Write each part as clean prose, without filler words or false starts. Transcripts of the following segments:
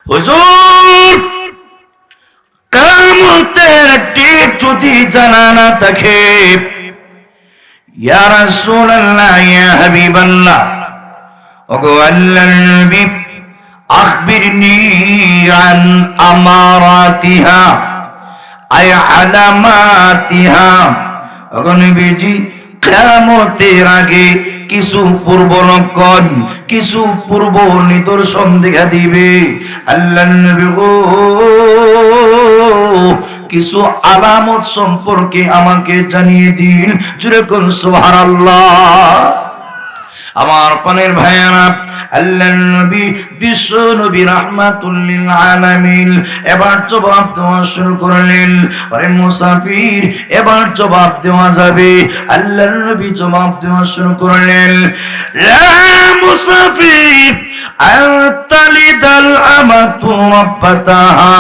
হুজুর, কিয়ামতের ডেট যদি জানা না থাকে, ইয়া রাসূলুল্লাহ, ইয়া হাবিবাল্লাহ, ওগো আল্লাহর নবী, আখবিরনি আন আমারাতিহা, আয় আলামাতিহা। ওগো নবীজি, কিয়ামতের আগে কিছু পূর্ব লক্ষণ, কিছু পূর্ব নিদর্শন দেখা দিবে। আল্লাহর নবী গো, কিছু আলামত সম্পর্কে আমাকে জানিয়ে দিন। জোরে কোন সুবহানাল্লাহ। আমার পানের ভাইয়ারা, আল্লাহর নবী, বিশ্ব নবী রাহমাতুল লিল আলামিন এবার জবাব দেওয়া শুরু করলেন। আরে মুসাফির, এবার জবাব দেওয়া যাবে। আল্লাহর নবী জবাব দেওয়া শুরু করলেন। লা মুসাফির আনতালিদাল আমাতু রাব্বাতাহা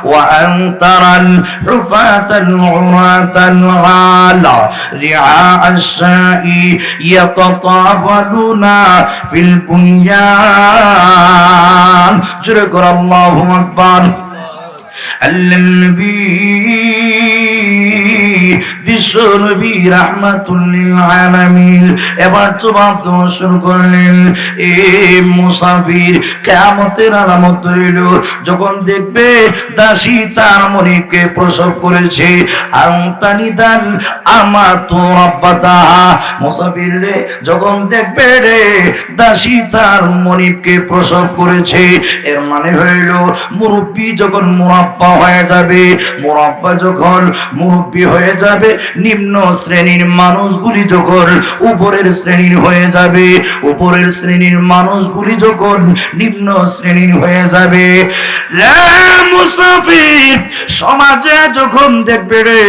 ওয়া আনতারাল হুফাতাল উরাতাল আলা রিআ আশ-শাই ইয়াতাতাওয়ালুনা ফিল বুনয়ান। জোরে কর আল্লাহু আকবার। আল্লাহর নবী, বিশ্ব নবী রাহমাতুল লিল আলামিন এবার জবাব দেওয়া শুরু করলেন। এ মুসাফির, কিয়ামতের আলামত হইল যখন দেখবে দাসী তার মনিবকে প্রসব করেছে। আনতানিদাল আমাতু রাব্বাতাহা, মুসাফির রে, যখন দেখবে রে দাসী তার মনিবকে প্রসব করেছে, এর মানে হইল মুরব্বী যখন মুরাব্বা হয়ে যাবে, মুরাব্বা যখন মুরব্বী হয়ে যাবে, নিম্ন শ্রেণীর মানুষগুলি যখন উপরের শ্রেণীর হয়ে যাবে, উপরের শ্রেণীর মানুষগুলি যখন নিম্ন শ্রেণীর হয়ে যাবে। লা মুসাফির, সমাজে যখন দেখবে রে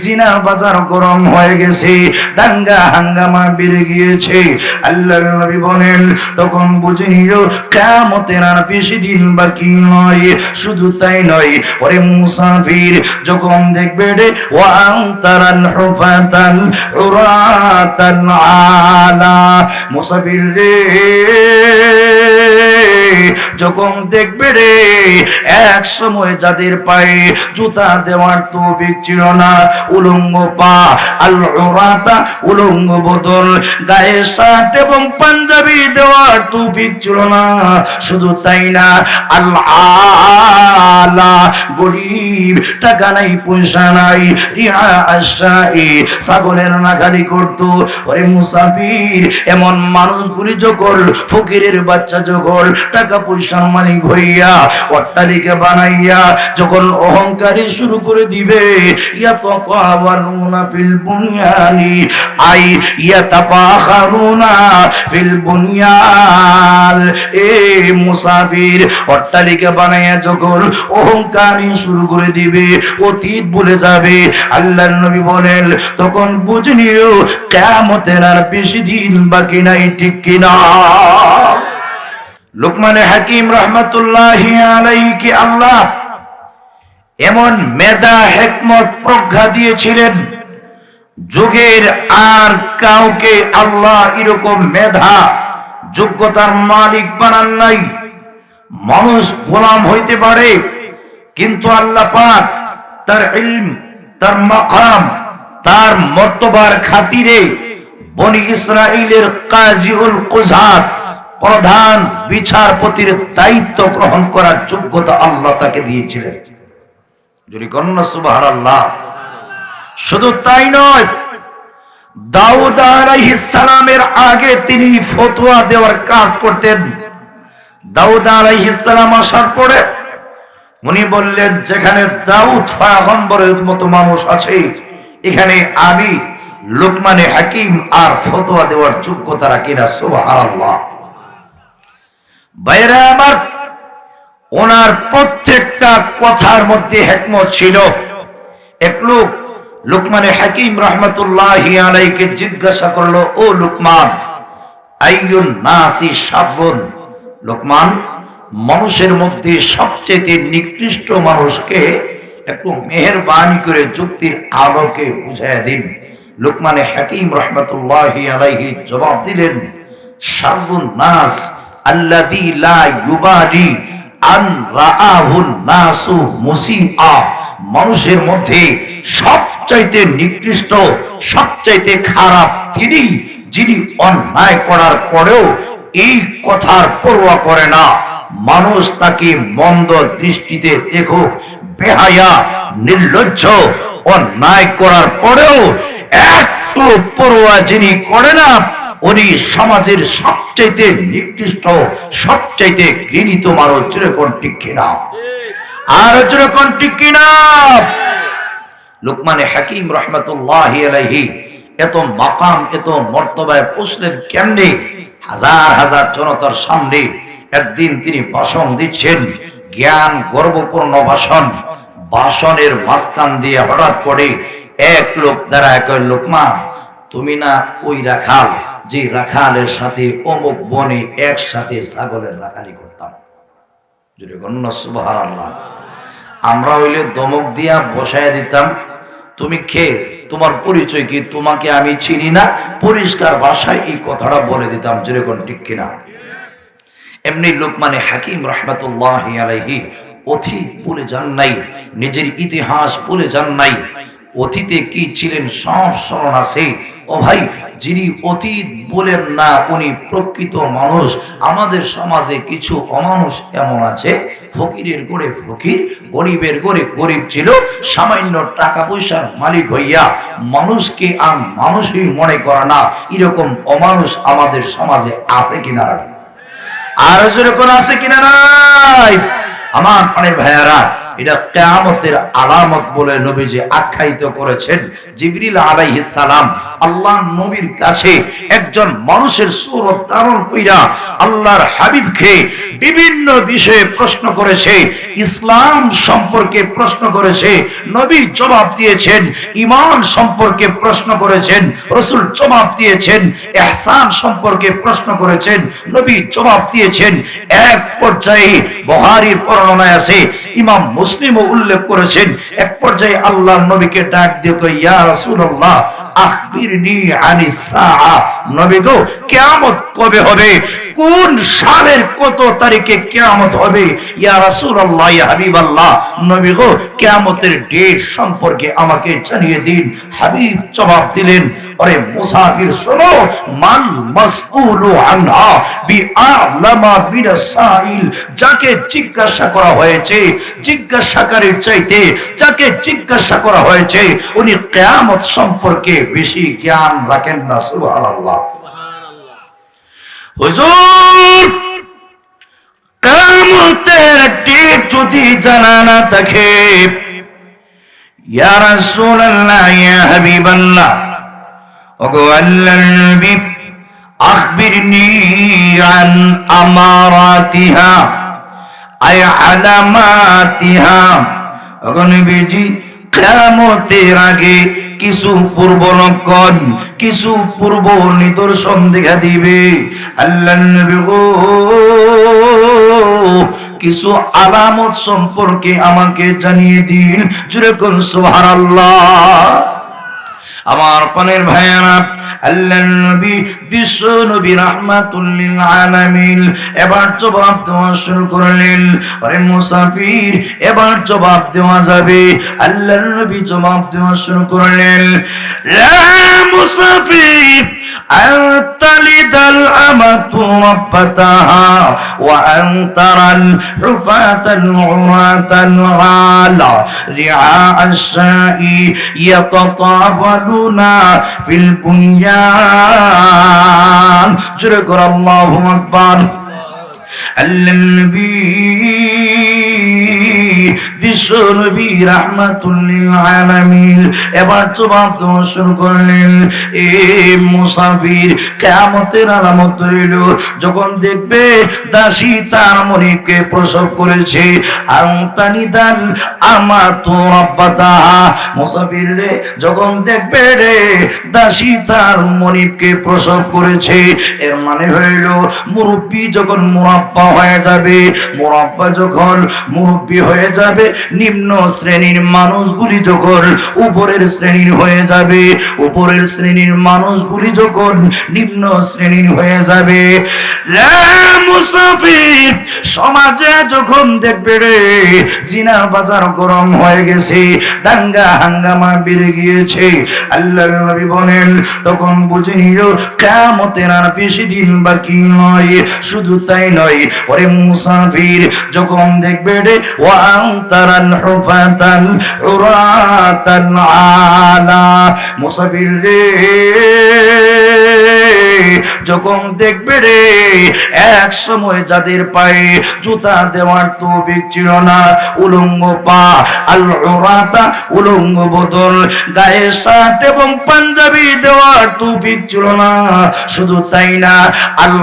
জিনার বাজার গরম হয়ে গেছে, দাঙ্গা হাঙ্গামা বেড়ে গিয়েছে, আল্লাহর নবী বলেন তখন বুঝে নিও কিয়ামতের আর বেশি দিন বাকি নয়। শুধু তাই নয়, ওরে মুসাফির, যখন দেখবে রে ওয়া আনতারাল হুফাতাল উরাতাল আলা, মুসাফির রে, যখন দেখবে রে এক সময় যাদের পায়ে জুতা দেওয়ার তৌফিক ছিল না, উলঙ্গ পা, আল উরাতা উলঙ্গ বদল, গায়ে শার্ট এবং পাঞ্জাবি দেওয়ার তৌফিক ছিল না, শুধু তাই না, আল আলা, গরিব, টাকা নাই পয়সা নাই, রিআ আশ-শাই, ছাগলের নাগালি করত। ওরে মুসাফির, এমন মানুষগুলি যখন, ফকিরের বাচ্চা যখন টাকা পয়সার মালিক হইয়া অট্টালিকা বানাইয়া যখন অহংকারী শুরু করে দিবে, ইয়াতাতাওয়ালুনা ফিল বুনয়ানি, আই ইয়াতাফাখারুনা ফিল বুনয়ান। এ মুসাফির, অট্টালিকা বানাইয়া যখন অহংকারী শুরু করে দিবে, অতীত ভুলে যাবে, আল্লাহর নবী বলেন তখন বুঝে নিও কিয়ামতের আর বেশি দিন বাকি নাই। ঠিক কিনা? লুকমানে হাকিম রাহমাতুল্লাহি আলাইহি আল্লাহ এমন মেধা, হিকমত, প্রজ্ঞা দিয়েছিলেন, যুগের আর কাউকে আল্লাহ এরকম মেধা, যোগ্যতার মালিক বানান নাই। মানুষ গোলাম হইতে পারে, কিন্তু আল্লাহ পাক তার ইলম, তার মাকাম, তার মর্তবার খাতিরে বনি ইসরাইলের কাজীউল কুজাত, প্রধান বিচারপতির দায়িত্ব গ্রহণ করার যোগ্যতা আল্লাহ তাকে দিয়েছিলেন। যদি কন্যা সুবহানাল্লাহ। শুধু তাই নয়, দাউদ আলাইহিস সালামের আগে তিনি ফতোয়া দেওয়ার কাজ করতেন। দাউদ আলাইহিস সালাম আসার পরে উনি বললেন, যেখানে দাউদ পয়গম্বরের মতো মানুষ আছে, এখানে আমি লুকমানে হাকিম আর ফতোয়া দেওয়ার যোগ্যতা রাখি না। সুবহানাল্লাহ। ভাইরা আমার, ওনার প্রত্যেকটা কথার মধ্যে হিকমত ছিল। এক লোক লুকমানে হাকিম রাহমাতুল্লাহি আলাইহিকে জিজ্ঞাসা করলো, ও লুকমান, আইয়ুন নাসি শাবুন, লুকমান, মানুষের মধ্যে সবচেয়ে নিকৃষ্ট মানুষকে একটু মেহেরবানি করে যুক্তির আলোকে বুঝাইয়া দিন। লুকমানে হাকিম রাহমাতুল্লাহি আলাইহি জবাব দিলেন, শাবুন নাস আল্লাযী লা ইউবালি আন রাআহুন নাসু মুসিআ, মানুষের মধ্যে সবচাইতে নিকৃষ্ট, সবচাইতে খারাপ তিনি, যিনি অন্যায় করার পরেও এই কথার পরোয়া করে না, মানুষ তাকে মন্দ দৃষ্টিতে দেখুক, বেহায়া নির্লজ্জ, অন্যায় করার পরেও একটু পরোয়া যিনি করে না, উনি সমাজের সবচাইতে নিকৃষ্ট, সবচাইতে ঘৃণিত মানুষ। জোরে কোন ঠিক কিনা? আর জোরে কোন ঠিক কিনা? লুকমানে হাকিম রহমতুল্লাহি আলাইহি এত মাকাম, এত মর্তবায় পৌঁছলেন কেমনে? হাজার হাজার জনতার সামনে একদিন তিনি ভাষণ দিচ্ছেন, জ্ঞান গর্বপূর্ণ ভাষণ। ভাষণের মাঝখান দিয়ে হঠাৎ করে এক লোক দাঁড়ায় কয়, লোকমান, তুমি না ওই রাখাল যে রাখালের সাথে অমুক বনে একসাথে ছাগলের রাখালি করতাম? যদি গণ্য সুবহানাল্লাহ। আমরা হইলে দমক দিয়া বসায় দিতাম, তুমি কে, তোমার পরিচয় কি, তোমাকে আমি চিনি না, পরিষ্কার ভাষায় এই কথাটা বলে দিতাম। যেরকম ঠিক কিনা? এমনি লোকমানে হাকিম রহমতুল্লাহি আলাইহি অতীত ভুলে যান নাই, নিজের ইতিহাস ভুলে যান নাই। অতীতে কি ছিলেন সব স্মরণ আছে। ও ভাই, যিনি অতীত বলেন না উনি প্রকৃত মানুষ। আমাদের সমাজে কিছু অমানুষ এমন আছে, ফকিরের গড়ে ফকির, গরিবের গড়ে গরিব ছিল, সামান্য টাকা পয়সার মালিক হইয়া মানুষকে আর মানুষই মনে করে না। এরকম অমানুষ আমাদের সমাজে আছে কিনা নাই? আর যেরকম আছে কিনা নাই? আমার প্রাণের ভাইয়ারা, এটা কিয়ামতের আলামত বলে নবীজি আখ্যায়িত করেছেন। জিবরিল আলাইহিস সালাম আল্লাহর নবীর কাছে একজন মানুষের সূরত ধারণ কইরা আল্লাহর হাবিবকে বিভিন্ন বিষয়ে প্রশ্ন করেছে, ইসলাম সম্পর্কে প্রশ্ন করেছে, নবী জবাব দিয়েছেন। ঈমান সম্পর্কে প্রশ্ন করেছেন, রাসূল জবাব দিয়েছেন। ইহসান সম্পর্কে প্রশ্ন করেছেন, নবী জবাব দিয়েছেন। এক পর্যায়ে বুখারীর বর্ণনায় আছে, ইমাম মুসলিমও উল্লেখ করেছেন, এক পর্যায়ে আল্লাহর নবীকে ডাক দিয়ে কয়, ইয়া রাসূলুল্লাহ আখবিরনি আনিস সাআ, নবী গো কিয়ামত কবে হবে? কোন সালের কত তারিখে কিয়ামত হবে? ইয়া রাসূলুল্লাহ, ইয়া হাবিবাল্লাহ, নবী গো কিয়ামতের ডেট সম্পর্কে আমাকে জানিয়ে দিন। হাবিব জবাব দিলেন, আরে মুসাফির শোনো, মান মাসউলু আনহা বিআলামা মিনাস সাইল, যাকে জিজ্ঞাসা করা হয়েছে, জিজ্ঞাসাকারীর চাইতে যাকে জিজ্ঞাসা করা হয়েছে উনি কিয়ামত সম্পর্কে বেশি জ্ঞান রাখেন না। সুবহানাল্লাহ। হুজুর, কিয়ামতের ডেট যদি জানা না থাকে, ইয়া রাসূলুল্লাহ, ইয়া হাবিবাল্লাহ, ওগো আল্লাহর নবী, আখবিরনি আন আমারাতিহা আই আলামাতিহা, ওগো নবীজি কিয়ামতের আগে কিছু পূর্ব লক্ষণ, কিছু পূর্ব নিদর্শন দেখা দিবে। আল্লাহর নবী গো কিছু আলামত সম্পর্কে আমাকে জানিয়ে দিন। জোরে কোন সুবহানাল্লাহ। আমার প্রাণের ভাইয়েরা, আল্লাহর নবী বিশ্ব নবী রাহমাতুল লিল আলামিন এবার জবাব দেওয়া শুরু করলেন। আরে মুসাফির, এবার জবাব দেওয়া যাবে। আল্লাহর নবী জবাব দেওয়া শুরু করলেন, লা মুসাফির আতালিদাল আমাতু রাব্বাতাহা ওয়া আনতারাল হুফাতাল উরাতাল আলা রিআ আশ-শাই ইয়াতাতাওয়ালুনা ফিল বুনয়ান। জোরে করে আল্লাহু আকবার। আল্লাহর নবী বিশ্ব নবী রাহমাতুল লিল আলামিন এবার জবাব দেওয়া শুরু করলেন, এ মুসাফির, কিয়ামতের আলামত হইল যখন দেখবে দাসী তার মনিবকে প্রসব করেছে। আনতানিদাল আমাতু রাব্বাতাহা, মুসাফির রে, যখন দেখবে রে দাসী তার মনিবকে প্রসব করেছে, এর মানে হইল মুরব্বী যখন মুরাব্বা হয়ে যাবে, মুরাব্বা যখন মুরব্বী হয়ে যাবে, নিম্ন শ্রেণীর মানুষগুলি যখন উপরের শ্রেণীর হয়ে যাবে, উপরের শ্রেণীর মানুষগুলি যখন নিম্ন শ্রেণীর হয়ে যাবে, মুসাফির সমাজে যখন দেখবে রে জিনা বাজার গরম হয়ে গেছে, দাঙ্গা হাঙ্গামা বেড়ে গিয়েছে, আল্লাহর নবী বলেন তখন বুঝে নিও কিয়ামতের আর বেশি দিন বাকি নয়। শুধু তাই নয়, ওরে মুসাফির যখন দেখবে রে ওয়ান তারান হুফাতান উরাতান আলা, মুসাফির রে যখন দেখবে রে এক সময় যাদের পায়ে জুতা দেওয়ার তৌফিক ছিল না, উলঙ্গ পা, আল উরাতা উলঙ্গ বোতল, গায়ে শার্ট এবং পাঞ্জাবি দেওয়ার তৌফিক ছিল না, শুধু তাই না আল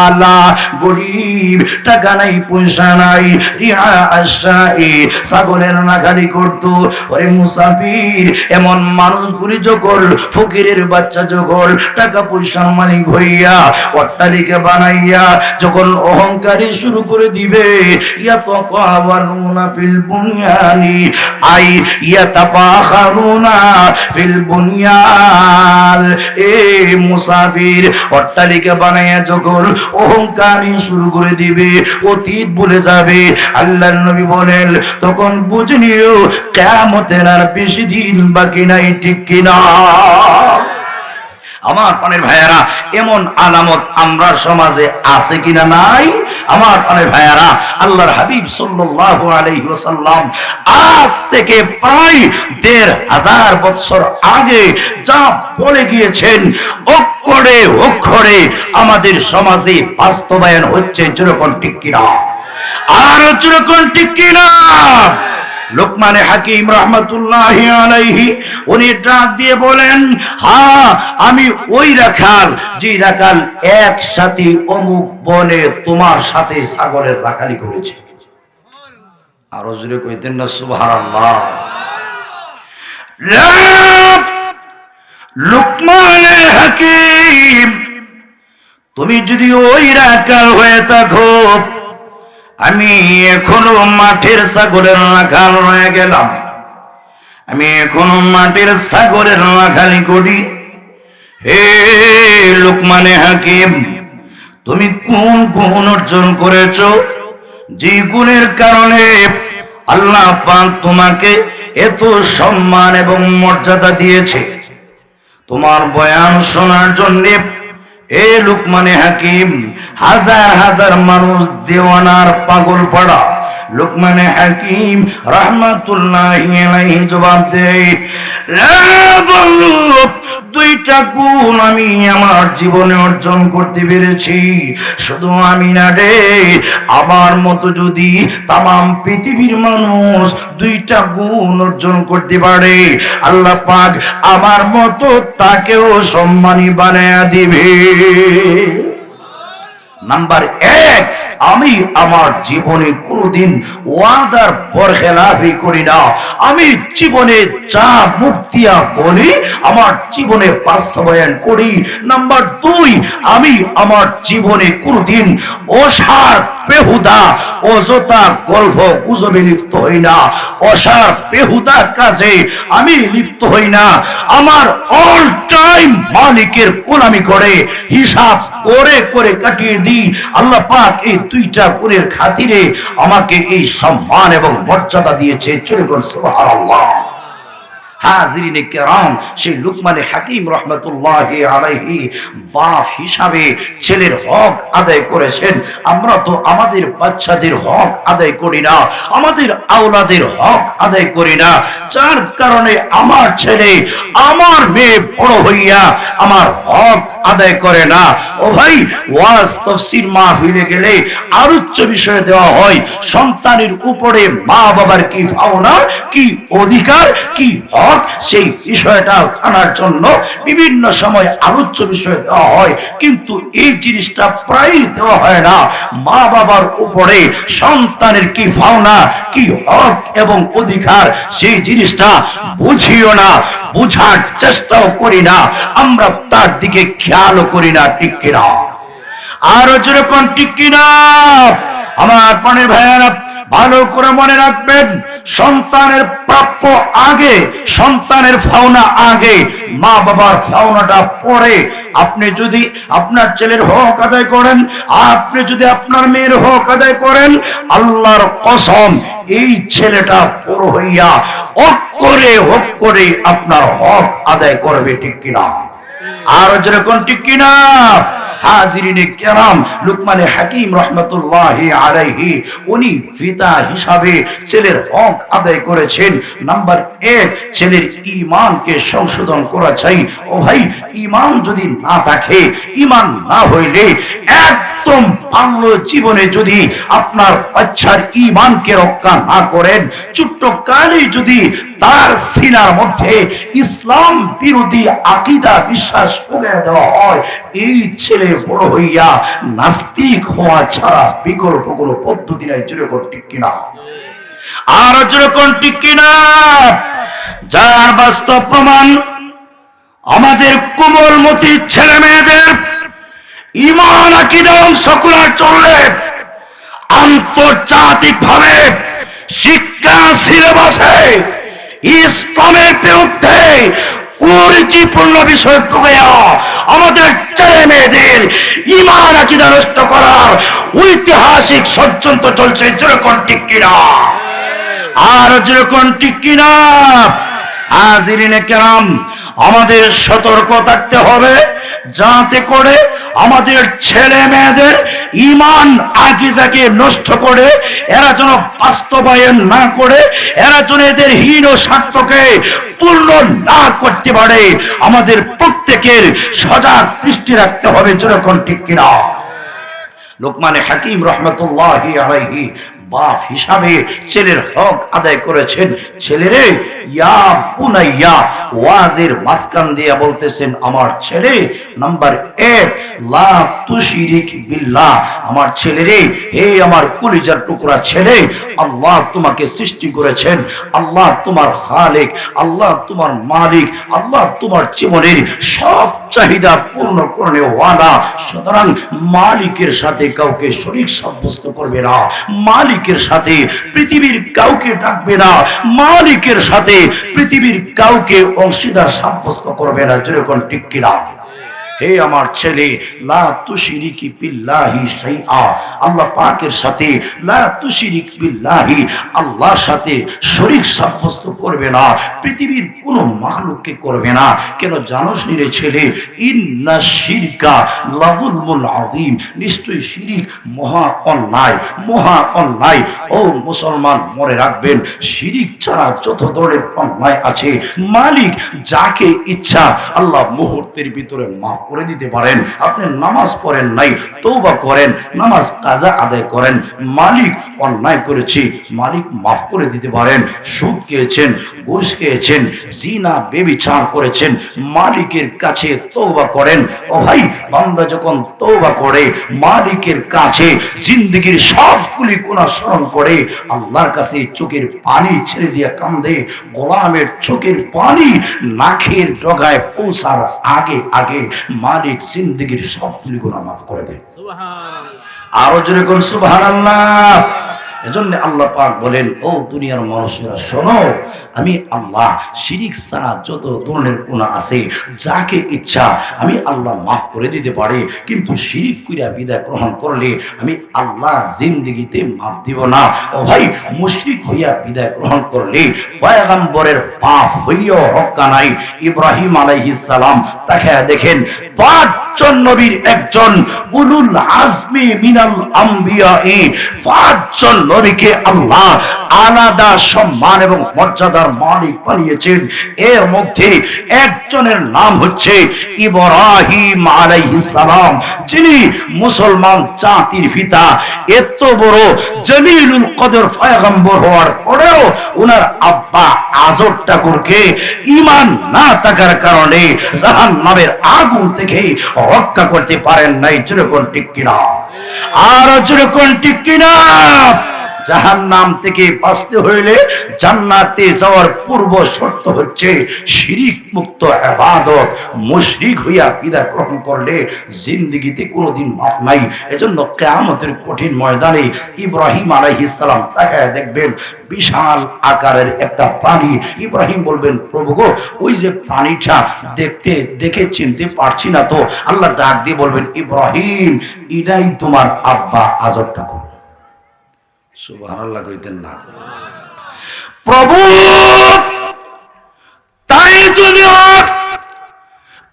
আলা গরিব, টাকা নাই পয়সা নাই, রিআ আশাই ছাগলের নাগালি করত। ওরে মুসাফির এমন মানুষগুলি যখন ফকিরের বাচ্চা যখন টাকা পয়সার মালিক হইয়া অট্টালিকা বানাইয়া যখন অহংকারী শুরু করে দিবে, ইয়াতাকাওয়ালুনা ফিল বুনয়ানি আই ইয়াতাফাখারুনা ফিল বুনয়ান, এ মুসাফির অট্টালিকা বানাইয়া যখন অহংকারী শুরু করে দিবে, অতীত ভুলে যাবে, আল্লাহর নবী বলেন তখন বুঝে নিও কিয়ামতের আর বেশি দিন বাকি নাই, ঠিক কিনা? আমার প্রাণের ভাইয়ারা, এমন আলামত আমরা সমাজে আছে কিনা নাই? আমার প্রাণের ভাইয়ারা, আল্লাহর হাবিব সাল্লাল্লাহু আলাইহি ওয়াসাল্লাম আজ থেকে প্রায় ১৫০০ বছর আগে যা বলে গিয়েছেন অক্ষরে অক্ষরে আমাদের সমাজে বাস্তবায়ন হচ্ছে, যেরকম ঠিক কিনা? আর যেরকম ঠিক কিনা? লোকমানে হাকিম রহমতুল্লাহি আলাইহি উনি ডাক দিয়ে বলেন, হ্যাঁ আমি ওই রাখাল যে রাখাল একসাথে অমুক বনে তোমার সাথে ছাগলের রাখালি করেছে। আরো জোরে কইতেন না সুবহানাল্লাহ। লোকমানে হাকিম তুমি যদি ওই রাখাল হয়ে থাকো, আমি এখনো মাঠের ছাগলের রাখাল রয়ে গেলাম, আমি এখনো মাঠের ছাগলের রাখালি করি। হে লোকমানে হাকিম তুমি কোন গুণ অর্জন করেছো, যে গুণের কারণে আল্লাহ পাক তোমাকে এত সম্মান এবং মর্যাদা দিয়েছে? তোমার বয়ান শোনার জন্য এ লোকমানে হাকিম হাজার হাজার মানুষ দেওয়ানার পাগল পড়া। লোকমানে হাকিম রাহমাতুল্লাহি আলাইহি জবাব দেয়, দুইটা গুণ আমি আমার জীবনে অর্জন করতে পেরেছি। শুধু আমি না রে, আমার মতো যদি তামাম পৃথিবীর মানুষ দুইটা গুণ অর্জন করতে পারে, আল্লাহ পাক আমার মতো তাকেও সম্মানী বানায়া দিবে। নাম্বার ১, আমি আমার জীবনে কোনোদিন ওয়াদার বরখেলাফি করি না। আমি জীবনে যা মুখ দিয়া বলি আমার জীবনে বাস্তবায়ন করি। নাম্বার ২, আমি আমার জীবনে কোনোদিন অসার বেহুদা অযথা গল্প গুজবে লিপ্ত হই না, অসার বেহুদা কাজে আমি লিপ্ত হই না। আমার অল টাইম মালিকের গোলামি করে হিসাব করে করে কাটিয়ে দিই। আল্লাহ পাক এই দুইটা গুণের খাতিরে আমাকে এই সম্মান এবং মর্যাদা দিয়েছে। চলে গেল সুবহানাল্লাহ। হাজিরিনে কেরাম, সেই লোকমানে হাকিম রহমতুল্লাহি আলাইহি বাপ হিসাবে ছেলের হক আদায় করেছেন। আমরা তো আমাদের বাচ্চাদের হক আদায় করি না, আমাদের আওলাদের হক আদায় করি না, যার কারণে আমার ছেলে আমার মেয়ে বড় হইয়া আমার হক আদায় করে না। ও ভাই, ওয়াজ তাফসীর মাহফিলে গেলে আলোচ্য বিষয় দেওয়া হয় সন্তানের উপরে মা বাবার কি পাওনা, কি অধিকার, কি হক, সেই বিষয়টা জানার জন্য বিভিন্ন সময় আলোচ্য বিষয় দেওয়া হয়, কিন্তু এই জিনিসটা প্রায় দেওয়া হয় না। মা বাবার উপরে সন্তানের কি পাওনা, কি হক এবং অধিকার, সেই জিনিসটা বুঝিও না, বুঝার চেষ্টাও করি না, আমরা তার দিকে খেয়ালও করি না, ঠিক কিনা? আরো যেরকম ঠিক কিনা? আমার প্রাণের ভাইয়েরা, ভালো করে মনে রাখবেন, সন্তানের প্রাপ্য আগে, সন্তানের পাওনা আগে, মা বাবার পাওনাটা পরে। আপনি যদি আপনার ছেলের হক আদায় করেন, আপনি যদি আপনার মেয়ের হক আদায় করেন, আল্লাহর কসম এই ছেলেটা বড় হইয়া অক্ষরে আপনার হক আদায় করবে, ঠিক কিনা? আর যেরকম ঠিক কিনা? হাজিরিনে কেরাম, লুকমান হাকিম রাহমাতুল্লাহি আলাইহি উনি পিতা হিসাবে ছেলের হক আদায় করেছেন। নাম্বার 1, ছেলের ঈমানকে সংশোধন করা চাই। ও ভাই, ঈমান যদি না থাকে, ঈমান না হইলে একদম বাল্য জীবনে যদি আপনার বাচ্চার ঈমানকে রক্ষা না করেন, ছোট্ট কালেই যদি তার সিনার মধ্যে ইসলাম বিরোধী আকীদা বিশ্বাস ঢুকিয়ে দেওয়া হয়, এই ছেলে বড় হইয়া নাস্তিক হওয়া ছাড়া বিকল্প কোনো পদ্ধতি নাই। যেরকম ঠিক কিনা? আর যেরকম ঠিক কিনা? যার বাস্তব প্রমাণ আমাদের কোমলমতি ছেলে মেয়েদের ঈমান আকীদা অংশ করা চললে আন্তর্জাতিক ভাবে শিক্ষা সিলেবাসে ইসলামের বিরুদ্ধে কুরুচিপূর্ণ বিষয় ঢুকিয়া আমাদের ছেলে মেয়েদের ঈমান আকীদা নষ্ট করার ঐতিহাসিক ষড়যন্ত্র চলছে। যেরকম ঠিক কিনা? আর যেরকম ঠিক কিনা? হাজিরিনে কেরাম, আমাদের সতর্ক থাকতে হবে যাতে করে আমাদের ছেলে মেয়েদের ঈমান আকীদাকে নষ্ট করে এরা যেন বাস্তবায়ন না করে, এরা যেন এদের হীন স্বার্থকে পূর্ণ না করতে পারে। আমাদের প্রত্যেকের সজাগ দৃষ্টি রাখতে হবে। যেরকম ঠিক কিনা? লুকমান হাকিম রাহমাতুল্লাহি আলাইহি বাপ হিসাবে ছেলের হক আদায় করেছেন। ছেলেরে, ইয়া বুনাইয়া, ওয়াজের মাঝখান দিয়ে বলতেছেন, আমার ছেলে, নাম্বার 1, লা তুশরিক বিল্লাহ। আমার ছেলেরে, হে আমার কলিজার টুকরা ছেলে, আল্লাহ তোমাকে সৃষ্টি করেছেন, আল্লাহ তোমার খালিক, আল্লাহ তোমার মালিক, আল্লাহ তোমার জীবনের সব চাহিদা পূর্ণ করনে ওয়ালা। সুতরাং মালিকের সাথে কাউকে শরীক সাব্যস্ত করবে না, মালিকের সাথে পৃথিবীর কাউকে ডাকবে না, মালিকের সাথে পৃথিবীর কাউকে অংশীদার সাব্যস্ত করবে না। যেরকম ঠিক কিনা? হে আমার ছেলে, লা তুশরিকি বিল্লাহি শাইআ, আল্লাহ পাকের সাথে লা তুশরিক বিল্লাহি, আল্লাহর সাথে শরীক সাব্যস্ত করবে না, পৃথিবীর কোনো মাখলুককে করবে না। কেন জানোস নি রে ছেলে? ইন্না শিরকা লাযুলমুন আযীম, নিশ্চয়ই শিরিক মহা অন্যায়, মহা অন্যায়। ও মুসলমান, মনে রাখবেন, শিরিক ছাড়া যত ধরনের অন্যায় আছে, মালিক যাকে ইচ্ছা আল্লাহ মুহূর্তের ভিতরে মাফ করে দিতে পারেন। আপনি নামাজ পড়েন নাই, তওবা করেন, নামাজ কাজা আদায় করেন, মালিক অন্যায় করেছি, মালিক মাফ করে দিতে পারেন। সুদ খেয়েছেন, ঘুষ খেয়েছেন, জিনা ব্যভিচার করেছেন, মালিকের কাছে তওবা করেন। ও ভাই, বান্দা যখন তওবা করে মালিকের কাছে জিন্দেগীর সবগুলি গুনাহ স্মরণ করে আল্লাহর কাছে চোখের পানি ছেড়ে দিয়ে কান্দে, গোলামের চোখের পানি নাকের ডগায় পৌঁছার আগে আগে মালিক জিন্দেগীর সবগুলি গুনাহ মাফ করে দেয়। আরো জোরে কোন সুবহানাল্লাহ। এজন্য আল্লাহ পাক বলেন, ও দুনিয়ার মানুষেরা শোনো, আমি আল্লাহ শিরিক ছাড়া যত ধরনের গুনাহ আছে যাকে ইচ্ছা আমি আল্লাহ মাফ করে দিতে পারি, কিন্তু শিরিক কইরা বিদায় গ্রহণ করলে আমি আল্লাহ জিন্দেগিতে মাফ দিব না। ও ভাই, মুশরিক হইয়া বিদায় গ্রহণ করলে পয়গম্বরের পাপ হইয়াও রক্ষা নাই। ইব্রাহিম আলাইহিস সালাম তাকে দেখেন, 5 জন নবীর একজন, উলুল আজমি মিনাল আম্বিয়া, 5 জন নবীকে আল্লাহ আলাদা সম্মান এবং মর্যাদার মালিক বানিয়েছেন। এর মধ্যে একজনের নাম হচ্ছে ইব্রাহিম আলাইহিস সালাম, যিনি মুসলমান জাতির পিতা। এত বড় জলিলুল কদর পয়গম্বর হওয়ার পরেও ওনার আব্বা আজর ঠাকুরকে ঈমান না থাকার কারণে জাহান্নামের আগুন থেকে রক্ষা করতে পারেন নাই। যেরকম ঠিক কিনা? আর যেরকম ঠিক কিনা? জাহান্নাম থেকে বাঁচতে হইলে জান্নাতে যাওয়ার পূর্ব শর্ত হচ্ছে শিরিক মুক্ত ইবাদত। মুশরিক হইয়া বিদায় গ্রহণ করলে জিন্দেগিতে কোনোদিন মাফ নাই। এজন্য কিয়ামতের কঠিন ময়দানে ইব্রাহিম আলাইহিস সালাম তাকায় দেখবেন বিশাল আকারের একটা পানি। ইব্রাহিম বলবেন, প্রভু গো, ওই যে পানিটা দেখে চিনতে পারছি না তো। আল্লাহ ডাক দিয়ে বলবেন, ইব্রাহিম, এটাই তোমার আব্বা আজর ঠাকুর। সুবহানাল্লাহ কইতেন না? প্রভু, তাই যদি হয়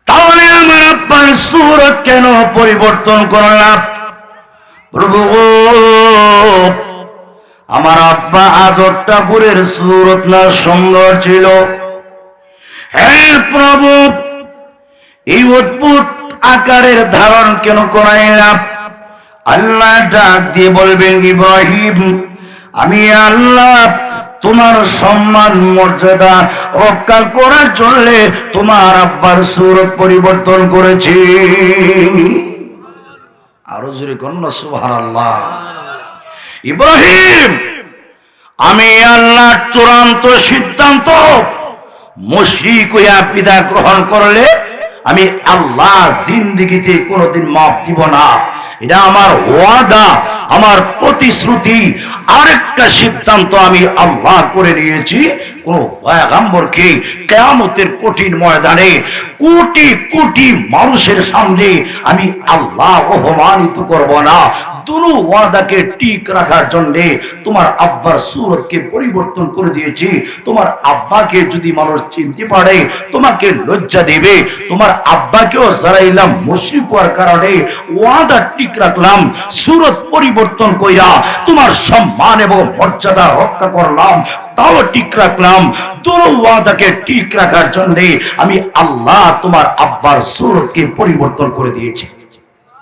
তাহলে আমার আব্বার সূরত কেন পরিবর্তন করলাম? প্রভু গো, আমার আব্বা আজর ঠাকুরের সূরত না সুন্দর ছিল। হ্যাঁ প্রভু, এই অদ্ভুত আকারের ধারণ কেন করাইলাম? আল্লাহ ডাক দিয়ে বলবেন, ইব্রাহিম, আমি আল্লাহ তোমার সম্মান মর্যাদা রক্ষা করার জন্য তোমার আব্বার সূরত পরিবর্তন করেছি। আরো জোরে করুন না সুবহানাল্লাহ। ইব্রাহিম, আমি আল্লাহ চূড়ান্ত সিদ্ধান্ত, মুশরিক হইয়া বিদায় গ্রহণ করলে আমি আল্লাহ জিন্দেগিতে কোনোদিন মাফ দিব না। এটা আমার ওয়াদা, আমার প্রতিশ্রুতি। আরেকটা সিদ্ধান্ত আমি আল্লাহ করে নিয়েছি, কোন পয়গম্বরকে কিয়ামতের কঠিন ময়দানে কোটি কোটি মানুষের সামনে আমি আল্লাহ অপমানিত করব না। দুনো ওয়াদাকে ঠিক রাখার জন্য তোমার আব্বার সূরতকে পরিবর্তন করে দিয়েছি। তোমার আব্বাকে যদি মানুষ চিনতে পারে তোমাকে লজ্জা দেবে। তোমার আব্বাকেও জানাইলাম মুশরিক হওয়ার কারণে ওয়াদা ঠিক রাখলাম, সূরত পরিবর্তন কইরা তোমার সম্মান এবং মর্যাদা রক্ষা করলাম, তাও ঠিক রাখলাম। দুনো ওয়াদাকে ঠিক রাখার জন্য আমি আল্লাহ তোমার আব্বার সূরতকে পরিবর্তন করে দিয়েছি।